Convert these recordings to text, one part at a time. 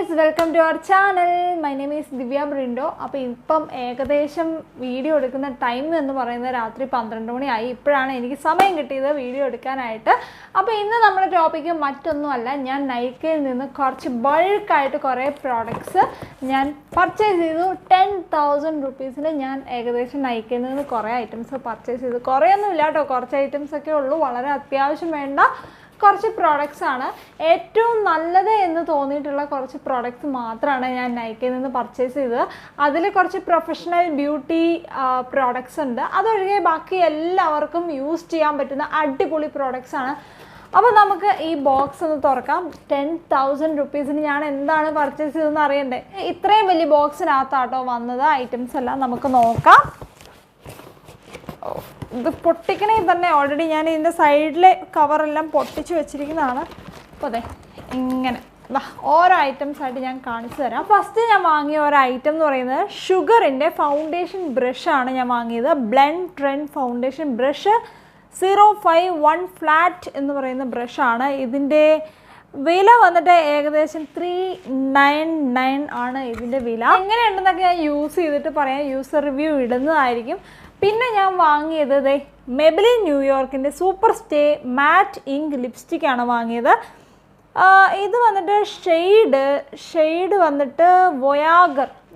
guys, welcome to our channel. My name is Divya Brindo. അപ്പോൾ ഇപ്പം ഏകദേശം video എടുക്കുന്ന ടൈം എന്ന് പറയുന്നത് രാത്രി 12 മണിയായി. ഇപ്പോഴാണ് എനിക്ക് സമയം കിട്ടിയത് വീഡിയോ എടുക്കാനായിട്ട്. അപ്പോൾ ഇന്ന് നമ്മുടെ ടോപ്പിക്ക് മറ്റൊന്നുമല്ല, ഞാൻ നൈക്കയിൽ നിന്ന് കുറച്ച് ബൾക്കായിട്ട് കുറേ പ്രോഡക്ട്സ് ഞാൻ പർച്ചേസ് ചെയ്തു. 10,000 rupees ഞാൻ ഏകദേശം നൈക്കയിൽ നിന്ന് കുറേ ഐറ്റംസ് പർച്ചേസ് ചെയ്തു. കുറേയൊന്നുമില്ല കേട്ടോ, കുറച്ച് ഐറ്റംസൊക്കെ ഉള്ളൂ. വളരെ അത്യാവശ്യം വേണ്ട കുറച്ച് പ്രോഡക്ട്സ് ആണ്. ഏറ്റവും നല്ലത് എന്ന് തോന്നിയിട്ടുള്ള കുറച്ച് പ്രോഡക്ട്സ് മാത്രമാണ് ഞാൻ നൈക്കയിൽ നിന്ന് പർച്ചേസ് ചെയ്തത്. അതിൽ കുറച്ച് പ്രൊഫഷണൽ ബ്യൂട്ടി പ്രോഡക്ട്സ് ഉണ്ട്. അതൊഴികെ ബാക്കി എല്ലാവർക്കും യൂസ് ചെയ്യാൻ പറ്റുന്ന അടിപൊളി പ്രോഡക്ട്സ് ആണ്. അപ്പോൾ നമുക്ക് ഈ ബോക്സ് ഒന്ന് തുറക്കാം. 10,000 rupees ഞാൻ എന്താണ് പർച്ചേസ് ചെയ്തതെന്ന് അറിയണ്ടേ. ഇത്രയും വലിയ ബോക്സിനകത്താട്ടോ വന്നത് ഐറ്റംസ് എല്ലാം. നമുക്ക് നോക്കാം. ഇത് പൊട്ടിക്കണേ തന്നെ ഓൾറെഡി ഞാൻ ഇതിൻ്റെ സൈഡിലെ കവറെല്ലാം പൊട്ടിച്ച് വെച്ചിരിക്കുന്നതാണ്. അപ്പോൾ അതെ ഇങ്ങനെ ഓരോ ഐറ്റംസ് ആയിട്ട് ഞാൻ കാണിച്ചു തരാം. ഫസ്റ്റ് ഞാൻ വാങ്ങിയ ഒരു ഐറ്റം എന്ന് പറയുന്നത് ഷുഗറിൻ്റെ ഫൗണ്ടേഷൻ ബ്രഷാണ് ഞാൻ വാങ്ങിയത്. Blend trend foundation brush 051 flat എന്ന് പറയുന്ന ബ്രഷാണ്. ഇതിൻ്റെ വില വന്നിട്ട് ഏകദേശം 399 ആണ് ഇതിൻ്റെ വില. എങ്ങനെയുണ്ടെന്നൊക്കെ ഞാൻ യൂസ് ചെയ്തിട്ട് പറയാം, യൂസർ റിവ്യൂ ഇടുന്നതായിരിക്കും. പിന്നെ ഞാൻ വാങ്ങിയത് മെബിലിൻ ന്യൂയോർക്കിൻ്റെ സൂപ്പർ സ്റ്റേ മാറ്റ് ഇങ്ക് ലിപ്സ്റ്റിക്കാണ് വാങ്ങിയത്. ഇത് വന്നിട്ട് ഷെയ്ഡ് വന്നിട്ട്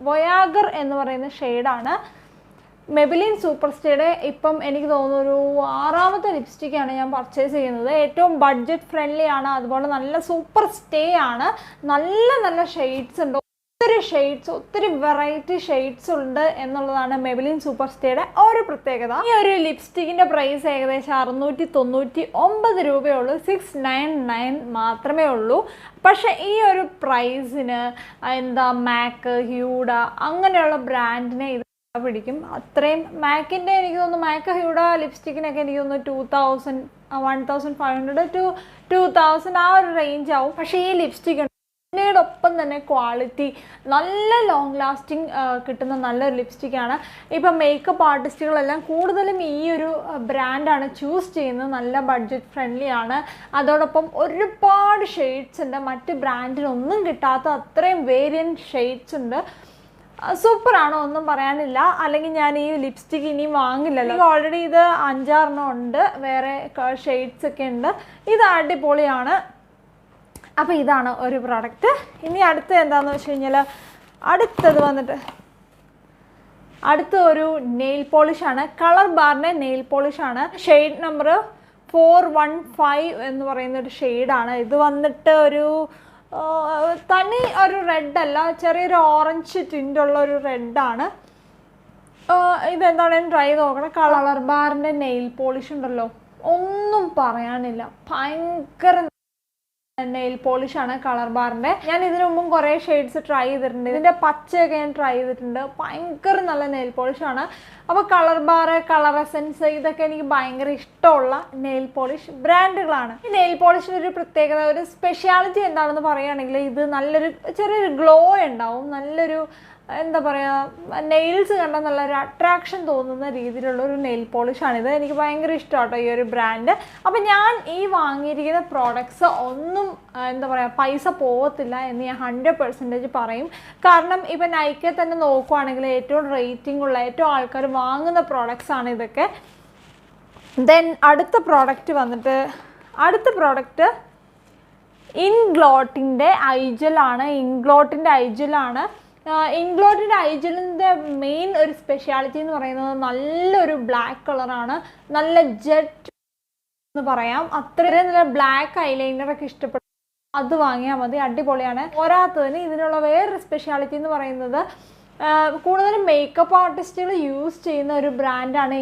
വൊയാഗർ എന്ന് പറയുന്ന ഷെയ്ഡാണ്. മെബിലിൻ സൂപ്പർ സ്റ്റേയുടെ ഇപ്പം എനിക്ക് തോന്നുന്നു ഒരു 6ാമത്തെ ലിപ്സ്റ്റിക്കാണ് ഞാൻ പർച്ചേസ് ചെയ്യുന്നത്. ഏറ്റവും ബഡ്ജറ്റ് ഫ്രണ്ട്ലി ആണ്, അതുപോലെ നല്ല സൂപ്പർ സ്റ്റേ ആണ്. നല്ല ഷെയ്ഡ്സ് ഉണ്ട്, ഒത്തിരി വെറൈറ്റി ഷെയ്ഡ്സ് ഉണ്ട് എന്നുള്ളതാണ് മെബിലിൻ സൂപ്പർ സ്റ്റേയുടെ ഒരു പ്രത്യേകത. ഈ ഒരു ലിപ്സ്റ്റിക്കിൻ്റെ പ്രൈസ് ഏകദേശം 699 രൂപയുള്ളൂ. 699 മാത്രമേ ഉള്ളൂ. പക്ഷേ ഈ ഒരു പ്രൈസിന് മാക്ക്, ഹ്യൂഡ അങ്ങനെയുള്ള ബ്രാൻഡിനെ ഇത് പിടിക്കും. അത്രയും മാക്കിൻ്റെ എനിക്ക് തോന്നുന്നു, മാക്ക് ഹ്യൂഡ ലിപ്സ്റ്റിക്കിനൊക്കെ എനിക്ക് തോന്നുന്നു 2000, 1500 to 2000 ആ ഒരു റേഞ്ച് ആവും. പക്ഷേ ഈ ലിപ്സ്റ്റിക് ഒപ്പം തന്നെ ക്വാളിറ്റി, നല്ല ലോങ് ലാസ്റ്റിംഗ് കിട്ടുന്ന നല്ലൊരു ലിപ്സ്റ്റിക്കാണ്. ഇപ്പം മേക്കപ്പ് ആർട്ടിസ്റ്റുകളെല്ലാം കൂടുതലും ഈ ഒരു ബ്രാൻഡാണ് ചൂസ് ചെയ്യുന്നത്. നല്ല ബഡ്ജറ്റ് ഫ്രണ്ട്ലി ആണ്. അതോടൊപ്പം ഒരുപാട് ഷെയ്ഡ്സ് ഉണ്ട്, മറ്റ് ബ്രാൻഡിനൊന്നും കിട്ടാത്ത അത്രയും വേരിയൻറ്റ് ഷെയ്ഡ്സ് ഉണ്ട്. സൂപ്പറാണോ, ഒന്നും പറയാനില്ല. അല്ലെങ്കിൽ ഞാൻ ഈ ലിപ്സ്റ്റിക്ക് ഇനി വാങ്ങില്ലല്ലോ. ഓൾറെഡി ഇത് 5-6 ഉണ്ട്, വേറെ ഷെയ്ഡ്സ് ഒക്കെ ഉണ്ട്. ഇത് അടിപൊളിയാണ്. അപ്പോൾ ഇതാണ് ഒരു പ്രോഡക്റ്റ്. ഇനി അടുത്ത് എന്താണെന്ന് വെച്ച് കഴിഞ്ഞാൽ അടുത്ത ഒരു നെയിൽ പോളിഷാണ്. കളർ ബാറിൻ്റെ നെയിൽ പോളിഷാണ്. ഷെയ്ഡ് നമ്പർ 415 എന്ന് പറയുന്ന ഒരു ഷെയ്ഡാണ്. ഇത് വന്നിട്ട് ഒരു തനി ഒരു റെഡ് അല്ല, ചെറിയൊരു ഓറഞ്ച് ടിൻ്റുള്ള ഒരു റെഡാണ്. ഇതെന്താണെങ്കിലും ട്രൈ ചെയ്ത് നോക്കണം. കളർ ബാറിൻ്റെ നെയിൽ പോളിഷ് ഉണ്ടല്ലോ, ഒന്നും പറയാനില്ല. ഭയങ്കര നെയിൽ പോളിഷാണ് കളർ ബാറിൻ്റെ. ഞാൻ ഇതിനു മുമ്പും കുറേ ഷെയ്ഡ്സ് ട്രൈ ചെയ്തിട്ടുണ്ട്. ഇതിൻ്റെ പച്ചയൊക്കെ ഞാൻ ട്രൈ ചെയ്തിട്ടുണ്ട്. ഭയങ്കര നല്ല നെയിൽ പോളിഷാണ്. അപ്പോൾ കളർ ബാർ, കളർ എസൻസ് ഇതൊക്കെ എനിക്ക് ഭയങ്കര ഇഷ്ടമുള്ള നെയിൽ പോളിഷ് ബ്രാൻഡുകളാണ്. ഈ നെയിൽ പോളിഷിൻ്റെ ഒരു പ്രത്യേകത, ഒരു സ്പെഷ്യാലിറ്റി എന്താണെന്ന് പറയുകയാണെങ്കിൽ ഇത് ചെറിയൊരു ഗ്ലോ ഉണ്ടാവും. നല്ലൊരു നെയിൽസ് കണ്ടാൽ നല്ലൊരു അട്രാക്ഷൻ തോന്നുന്ന രീതിയിലുള്ള ഒരു നെയിൽ പോളിഷാണിത്. എനിക്ക് ഭയങ്കര ഇഷ്ടമാട്ടോ ഈ ഒരു ബ്രാൻഡ്. അപ്പം ഞാൻ ഈ വാങ്ങിയിരിക്കുന്ന പ്രോഡക്ട്സ് ഒന്നും പൈസ പോകത്തില്ല എന്ന് ഞാൻ 100% പറയും. കാരണം ഇപ്പം നൈക്കയിൽ തന്നെ നോക്കുവാണെങ്കിൽ ഏറ്റവും റേറ്റിംഗ് ഉള്ള, ഏറ്റവും ആൾക്കാർ വാങ്ങുന്ന പ്രോഡക്ട്സ് ആണ് ഇതൊക്കെ. ദെൻ അടുത്ത പ്രോഡക്റ്റ് ഇൻഗ്ലോട്ടിൻ്റെ ഐജലാണ്. ഇൻഗ്ലോട്ടിൻ്റെ ഐജലിൻ്റെ മെയിൻ ഒരു സ്പെഷ്യാലിറ്റി എന്ന് പറയുന്നത് നല്ലൊരു ബ്ലാക്ക് കളറാണ്. നല്ല ജെറ്റ് എന്ന് പറയാം. അത്രയും നല്ല ബ്ലാക്ക് ഐലൈനറൊക്കെ ഇഷ്ടപ്പെടും, അത് വാങ്ങിയാൽ മതി, അടിപൊളിയാണ്. പോരാത്തതിന് ഇതിനുള്ള വേറൊരു സ്പെഷ്യാലിറ്റി എന്ന് പറയുന്നത് കൂടുതലും മേക്കപ്പ് ആർട്ടിസ്റ്റുകൾ യൂസ് ചെയ്യുന്ന ഒരു ബ്രാൻഡാണ്.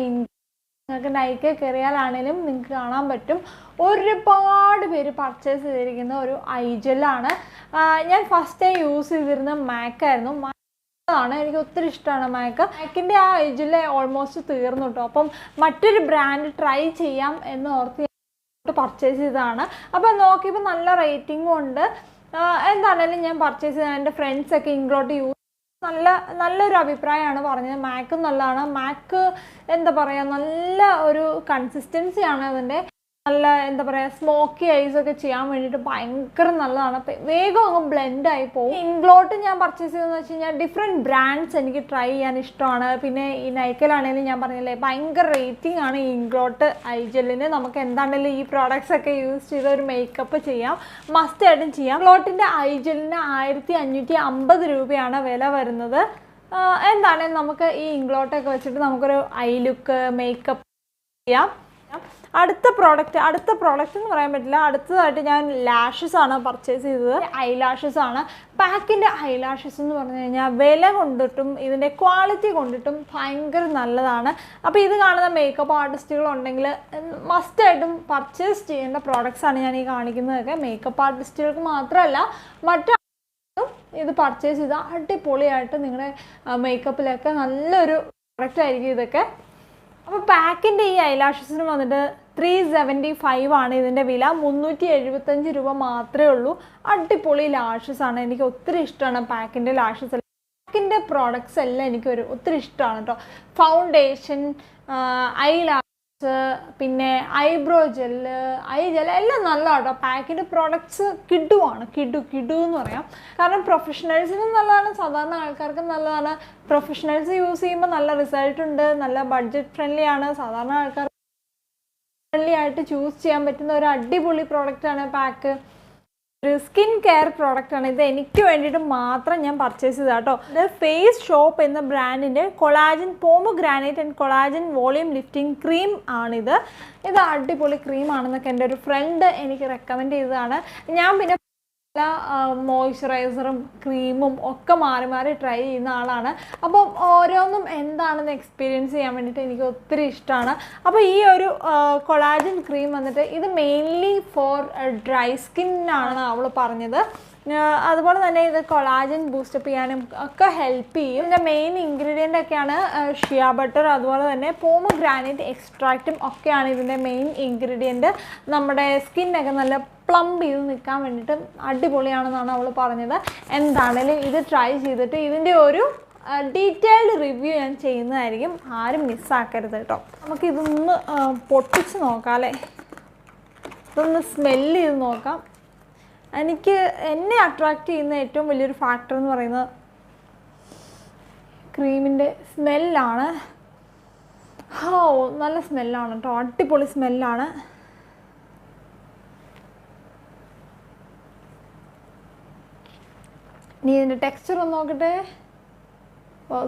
നിങ്ങൾക്ക് നൈക്ക കയറിയാലാണേലും നിങ്ങൾക്ക് കാണാൻ പറ്റും ഒരുപാട് പേര് പർച്ചേസ് ചെയ്തിരിക്കുന്ന ഒരു ഐജലാണ്. ഞാൻ ഫസ്റ്റ് ടൈം യൂസ് ചെയ്തിരുന്ന മാക്കായിരുന്നു. ആണ്, എനിക്ക് ഒത്തിരി ഇഷ്ടമാണ് മാക്കിൻ്റെ ആ ഐജല് ഓൾമോസ്റ്റ് തീർന്നു കേട്ടോ. അപ്പം മറ്റൊരു ബ്രാൻഡ് ട്രൈ ചെയ്യാം എന്ന് ഓർത്ത് പർച്ചേസ് ചെയ്തതാണ്. അപ്പം നോക്കിയപ്പോൾ നല്ല റേറ്റിംഗും ഉണ്ട്. എന്താണേലും ഞാൻ പർച്ചേസ് ചെയ്തത്. എൻ്റെ ഫ്രണ്ട്സൊക്കെ ഇൻഗ്ലോട്ട് യൂസ് നല്ലൊരു അഭിപ്രായമാണ് പറഞ്ഞത്. മാക്കും നല്ലതാണ്. മാക്ക് നല്ല ഒരു കൺസിസ്റ്റൻസിയാണ് അതിൻ്റെ. നല്ല എന്താ പറയുക സ്മോക്കി ഐസ് ഒക്കെ ചെയ്യാൻ വേണ്ടിയിട്ട് ഭയങ്കര നല്ലതാണ്. അപ്പം വേഗം അങ്ങ് ബ്ലെൻഡായി പോകും. ഇൻഗ്ലോട്ട് ഞാൻ പർച്ചേസ് ചെയ്തതെന്ന് വെച്ച് കഴിഞ്ഞാൽ ഡിഫറെൻറ്റ് ബ്രാൻഡ്സ് എനിക്ക് ട്രൈ ചെയ്യാൻ ഇഷ്ടമാണ്. പിന്നെ ഈ നൈക്കയിലാണെങ്കിലും ഞാൻ പറഞ്ഞില്ലേ ഭയങ്കര റേറ്റിംഗ് ആണ് ഈ ഇൻഗ്ലോട്ട് ഐ ജെല്ലിന്. നമുക്ക് എന്താണെങ്കിലും ഈ പ്രോഡക്ട്സ് ഒക്കെ യൂസ് ചെയ്ത് ഒരു മേക്കപ്പ് ചെയ്യാം, മസ്റ്റ് ആയിട്ടും ചെയ്യാം. ഇൻഗ്ലോട്ടിൻ്റെ ഐ ജെല്ലിന് 1550 രൂപയാണ് വില വരുന്നത്. എന്താണെങ്കിലും നമുക്ക് ഈ ഇൻഗ്ലോട്ടൊക്കെ വെച്ചിട്ട് നമുക്കൊരു ഐ ലുക്ക് മേക്കപ്പ് ചെയ്യാം. അടുത്ത പ്രോഡക്റ്റ് എന്ന് പറയാൻ പറ്റില്ല. അടുത്തതായിട്ട് ഞാൻ ലാഷസ് ആണ് പർച്ചേസ് ചെയ്തത്. ഐലാഷസ് ആണ്. പാക്കിൻ്റെ ഐലാഷസ് എന്ന് പറഞ്ഞു കഴിഞ്ഞാൽ വില കൊണ്ടിട്ടും ഇതിൻ്റെ ക്വാളിറ്റി കൊണ്ടിട്ടും ഭയങ്കര നല്ലതാണ്. അപ്പോൾ ഇത് കാണുന്ന മേക്കപ്പ് ആർട്ടിസ്റ്റുകളുണ്ടെങ്കിൽ മസ്റ്റായിട്ടും പർച്ചേസ് ചെയ്യേണ്ട പ്രോഡക്റ്റ്സാണ് ഞാൻ ഈ കാണിക്കുന്നതൊക്കെ. മേക്കപ്പ് ആർട്ടിസ്റ്റുകൾക്ക് മാത്രമല്ല ഇത് പർച്ചേസ് ചെയ്താൽ അടിപൊളിയായിട്ട് നിങ്ങളുടെ മേക്കപ്പിലൊക്കെ നല്ലൊരു പ്രോഡക്റ്റ് ആയിരിക്കും ഇതൊക്കെ. അപ്പോൾ പാക്കിൻ്റെ ഈ ഐലാഷസിന് വന്നിട്ട് 375 ആണ് ഇതിൻ്റെ വില. 375 രൂപ മാത്രമേ ഉള്ളൂ. അടിപൊളി ലാഷസ് ആണ്. എനിക്ക് ഒത്തിരി ഇഷ്ടമാണ് പാക്കിൻ്റെ ലാഷസ്. പാക്കിൻ്റെ പ്രോഡക്റ്റ്സ് എല്ലാം എനിക്ക് ഒത്തിരി ഇഷ്ടമാണ് കേട്ടോ. ഫൗണ്ടേഷൻ, ഐലാഷ്, പിന്നെ ഐബ്രോ ജെല്ല്, ഐ ജെല്ല് എല്ലാം നല്ലതാണ് കേട്ടോ. പാക്കിൻ്റെ പ്രോഡക്റ്റ്സ് കിടുവാണ്. കിടു എന്ന് പറയാം. കാരണം പ്രൊഫഷണൽസിനും നല്ലതാണ്, സാധാരണ ആൾക്കാർക്കും നല്ലതാണ്. പ്രൊഫഷണൽസ് യൂസ് ചെയ്യുമ്പോൾ നല്ല റിസൾട്ട് ഉണ്ട്, നല്ല ബഡ്ജറ്റ് ഫ്രണ്ട്ലി ആണ്. സാധാരണ ആൾക്കാർ ഫ്രണ്ട്ലി ആയിട്ട് ചൂസ് ചെയ്യാൻ പറ്റുന്ന ഒരു അടിപൊളി പ്രോഡക്റ്റാണ് പാക്ക്. ഒരു സ്കിൻ കെയർ പ്രോഡക്റ്റാണ് ഇത്. എനിക്ക് വേണ്ടിയിട്ട് മാത്രം ഞാൻ പർച്ചേസ് ചെയ്താൽ കേട്ടോ. ഇത് ഫേസ് ഷോപ്പ് എന്ന ബ്രാൻഡിൻ്റെ collagen pomegranate and collagen volume lifting cream ആണിത്. ഇത് അടിപൊളി ക്രീമാണെന്നൊക്കെ എൻ്റെ ഒരു ഫ്രണ്ട് എനിക്ക് റെക്കമെൻഡ് ചെയ്തതാണ്. ഞാൻ പിന്നെ മോയ്സ്ചറൈസറും ക്രീമും ഒക്കെ മാറി മാറി ട്രൈ ചെയ്യുന്ന ആളാണ്. അപ്പം ഓരോന്നും എന്താണെന്ന് എക്സ്പീരിയൻസ് ചെയ്യാൻ വേണ്ടിയിട്ട് എനിക്ക് ഒത്തിരി ഇഷ്ടമാണ്. അപ്പോൾ ഈ ഒരു കൊളാജൻ ക്രീം വന്നിട്ട് ഇത് മെയിൻലി ഫോർ ഡ്രൈ സ്കിന്നാണ് അവൾ പറഞ്ഞത്. അതുപോലെ തന്നെ ഇത് കൊളാജൻ ബൂസ്റ്റപ്പ് ചെയ്യാനും ഒക്കെ ഹെൽപ്പ് ചെയ്യും. ഇതിൻ്റെ മെയിൻ ഇൻഗ്രീഡിയൻ്റ് ഒക്കെയാണ് ഷിയ ബട്ടർ, അതുപോലെ തന്നെ പോമോഗ്രാനൈറ്റ് എക്സ്ട്രാക്റ്റും ഒക്കെയാണ് ഇതിൻ്റെ മെയിൻ ഇൻഗ്രീഡിയൻറ്റ്. നമ്മുടെ സ്കിന്നൊക്കെ നല്ല പ്ലംബ് ചെയ്ത് നിൽക്കാൻ വേണ്ടിയിട്ട് അടിപൊളിയാണെന്നാണ് അവൾ പറഞ്ഞത്. എന്താണെങ്കിലും ഇത് ട്രൈ ചെയ്തിട്ട് ഇതിൻ്റെ ഒരു ഡീറ്റെയിൽഡ് റിവ്യൂ ഞാൻ ചെയ്യുന്നതായിരിക്കും. ആരും മിസ്സാക്കരുത് കേട്ടോ. നമുക്കിതൊന്ന് പൊട്ടിച്ച് നോക്കാം അല്ലേ. ഇതൊന്ന് സ്മെല്ല് ചെയ്ത് നോക്കാം. എന്നെ അട്രാക്റ്റ് ചെയ്യുന്ന ഏറ്റവും വലിയൊരു ഫാക്ടർ എന്ന് പറയുന്നത് ക്രീമിൻ്റെ സ്മെല്ലാണ്. നല്ല സ്മെല്ലാണ് കേട്ടോ. അടിപൊളി സ്മെല്ലാണ്. ഇനി ഇതിൻ്റെ ടെക്സ്ചർ ഒന്ന് നോക്കട്ടെ.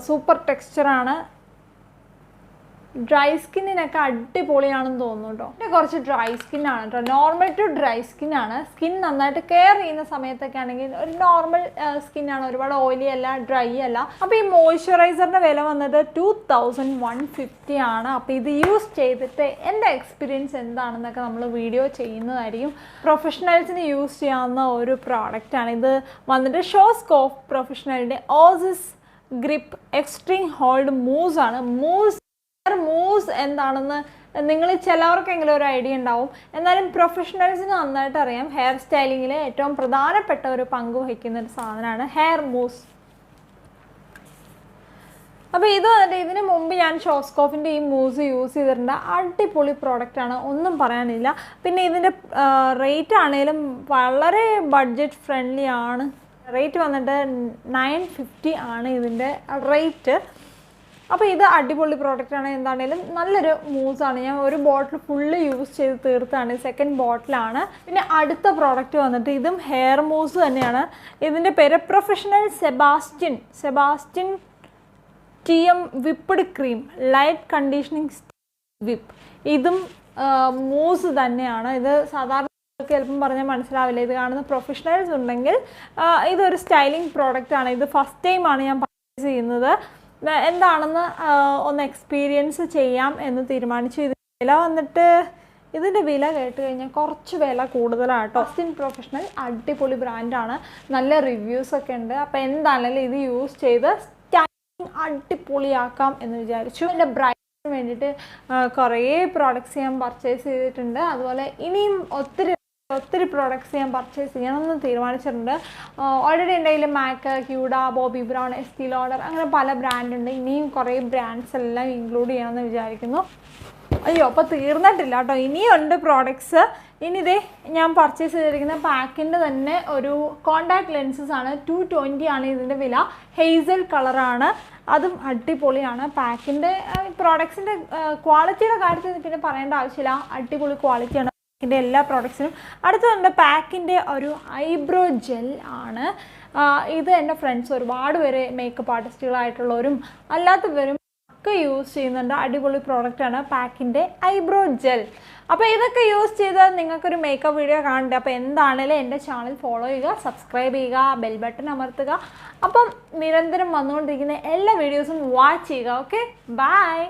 സൂപ്പർ ടെക്സ്ചറാണ്. ഡ്രൈ സ്കിന്നിനൊക്കെ അടിപൊളിയാണെന്ന് തോന്നുന്നു കേട്ടോ. പിന്നെ കുറച്ച് ഡ്രൈ സ്കിന്നാണ് കേട്ടോ. നോർമൽ ടു ഡ്രൈ സ്കിന്നാണ്. സ്കിൻ നന്നായിട്ട് കെയർ ചെയ്യുന്ന സമയത്തൊക്കെ ആണെങ്കിൽ ഒരു നോർമൽ സ്കിന്നാണ്. ഒരുപാട് ഓയിലി അല്ല, ഡ്രൈ അല്ല. അപ്പോൾ ഈ മോയ്സ്ചറൈസറിൻ്റെ വില വന്നത് 2150 ആണ്. അപ്പോൾ ഇത് യൂസ് ചെയ്തിട്ട് എൻ്റെ എക്സ്പീരിയൻസ് എന്താണെന്നൊക്കെ നമ്മൾ വീഡിയോ ചെയ്യുന്നതായിരിക്കും. പ്രൊഫഷണൽസിന് യൂസ് ചെയ്യാവുന്ന ഒരു പ്രോഡക്റ്റാണ് ഇത്. വന്നിട്ട് ഷോസ്കോഫ് പ്രൊഫഷണലിൻ്റെ ഓസിസ് ഗ്രിപ്പ് എക്സ്ട്രീം ഹോൾഡ് മൂസ് ആണ്. മൂസ് എന്താണെന്ന് നിങ്ങൾ ചിലവർക്കെങ്കിലും ഒരു ഐഡിയ ഉണ്ടാവും. എന്നാലും പ്രൊഫഷണൽസിന് നന്നായിട്ട് അറിയാം. ഹെയർ സ്റ്റൈലിങ്ങിൽ ഏറ്റവും പ്രധാനപ്പെട്ട ഒരു പങ്ക് വഹിക്കുന്ന ഒരു സാധനമാണ് ഹെയർ മൂസ്. അപ്പോൾ ഇത് വന്നിട്ട് ഇതിന് മുമ്പ് ഞാൻ ഷോസ്കോഫിൻ്റെ ഈ മൂസ് യൂസ് ചെയ്തിട്ടുണ്ട്. അടിപൊളി പ്രോഡക്റ്റാണ്, ഒന്നും പറയാനില്ല. പിന്നെ ഇതിൻ്റെ റേറ്റ് ആണെങ്കിലും വളരെ ബഡ്ജറ്റ് ഫ്രണ്ട്ലി ആണ്. റേറ്റ് വന്നിട്ട് 950 ആണ് ഇതിൻ്റെ റേറ്റ്. അപ്പോൾ ഇത് അടിപൊളി പ്രോഡക്റ്റാണ്. എന്താണേലും നല്ലൊരു മൂസാണ്. ഞാൻ ഒരു ബോട്ടിൽ ഫുള്ള് യൂസ് ചെയ്ത് തീർത്താണ്. സെക്കൻഡ് ബോട്ടിലാണ്. പിന്നെ അടുത്ത പ്രോഡക്റ്റ് വന്നിട്ട് ഇതും ഹെയർ മൂസ് തന്നെയാണ്. ഇതിൻ്റെ പേര് professional Sebastian TM whipped cream light conditioning whip. ഇതും മൂസ് തന്നെയാണ്. ഇത് സാധാരണ ചിലപ്പം പറഞ്ഞാൽ മനസ്സിലാവില്ല. ഇത് കാണുന്ന പ്രൊഫഷണൽസ് ഉണ്ടെങ്കിൽ ഇതൊരു സ്റ്റൈലിംഗ് പ്രോഡക്റ്റാണ്. ഇത് ഫസ്റ്റ് ടൈമാണ് ഞാൻ പർച്ചേസ് ചെയ്യുന്നത്. എന്താണെന്ന് ഒന്ന് എക്സ്പീരിയൻസ് ചെയ്യാം എന്ന് തീരുമാനിച്ചു. ഇത് വില വന്നിട്ട് ഇതിൻ്റെ വില കേട്ട് കഴിഞ്ഞാൽ കുറച്ച് വില കൂടുതലാണ് കേട്ടോ. സ്കിൻ പ്രൊഫഷണൽ അടിപൊളി ബ്രാൻഡാണ്. നല്ല റിവ്യൂസൊക്കെ ഉണ്ട്. അപ്പോൾ എന്താണെങ്കിലും ഇത് യൂസ് ചെയ്ത് സ്റ്റൈലിംഗ് അടിപൊളിയാക്കാം എന്ന് വിചാരിച്ചു. എൻ്റെ ബ്രൈഡിന് വേണ്ടിയിട്ട് കുറേ പ്രോഡക്റ്റ്സ് ഞാൻ പർച്ചേസ് ചെയ്തിട്ടുണ്ട്. അതുപോലെ ഇനിയും ഒത്തിരി പ്രോഡക്റ്റ്സ് ഞാൻ പർച്ചേസ് ചെയ്യണമെന്ന് തീരുമാനിച്ചിട്ടുണ്ട്. ഓൾറെഡി എൻ്റെ കയ്യിൽ മാക്ക്, ഹ്യൂഡ, ബോബി ബ്രൗൺ, എസ്റ്റി ലോഡർ അങ്ങനെ പല ബ്രാൻഡുണ്ട്. ഇനിയും കുറേ ബ്രാൻഡ്സ് എല്ലാം ഇൻക്ലൂഡ് ചെയ്യണമെന്ന് വിചാരിക്കുന്നു. അയ്യോ അപ്പോൾ തീർന്നിട്ടില്ല കേട്ടോ, ഇനിയുണ്ട് പ്രോഡക്ട്സ്. ഇനി ഇതേ ഞാൻ പർച്ചേസ് ചെയ്തിരിക്കുന്ന പാക്കിൻ്റെ തന്നെ ഒരു കോണ്ടാക്ട് ലെൻസസ് ആണ്. 220 ആണ് ഇതിൻ്റെ വില. ഹെയ്സൽ കളറാണ്, അതും അടിപൊളിയാണ്. പാക്കിൻ്റെ പ്രോഡക്ട്സിൻ്റെ ക്വാളിറ്റിയുടെ കാര്യത്തിൽ പിന്നെ പറയേണ്ട ആവശ്യമില്ല, അടിപൊളി ക്വാളിറ്റിയാണ് പാക്കിൻ്റെ എല്ലാ പ്രോഡക്ട്സിനും. അടുത്തതുണ്ട് പാക്കിൻ്റെ ഒരു ഐബ്രോ ജെൽ ആണ്. ഇത് എൻ്റെ ഫ്രണ്ട്സ് ഒരുപാട് പേര് മേക്കപ്പ് ആർട്ടിസ്റ്റുകളായിട്ടുള്ളവരും അല്ലാത്തവരും ഒക്കെ യൂസ് ചെയ്യുന്നുണ്ട്. അടിപൊളി പ്രോഡക്റ്റാണ് പാക്കിൻ്റെ ഐബ്രോ ജെൽ. അപ്പോൾ ഇതൊക്കെ യൂസ് ചെയ്താൽ നിങ്ങൾക്കൊരു മേക്കപ്പ് വീഡിയോ കാണണ്ടേ. അപ്പോൾ എന്താണേലും എൻ്റെ ചാനൽ ഫോളോ ചെയ്യുക, സബ്സ്ക്രൈബ് ചെയ്യുക, ബെൽ ബട്ടൺ അമർത്തുക. അപ്പം നിരന്തരം വന്നുകൊണ്ടിരിക്കുന്ന എല്ലാ വീഡിയോസും വാച്ച് ചെയ്യുക. Okay, by.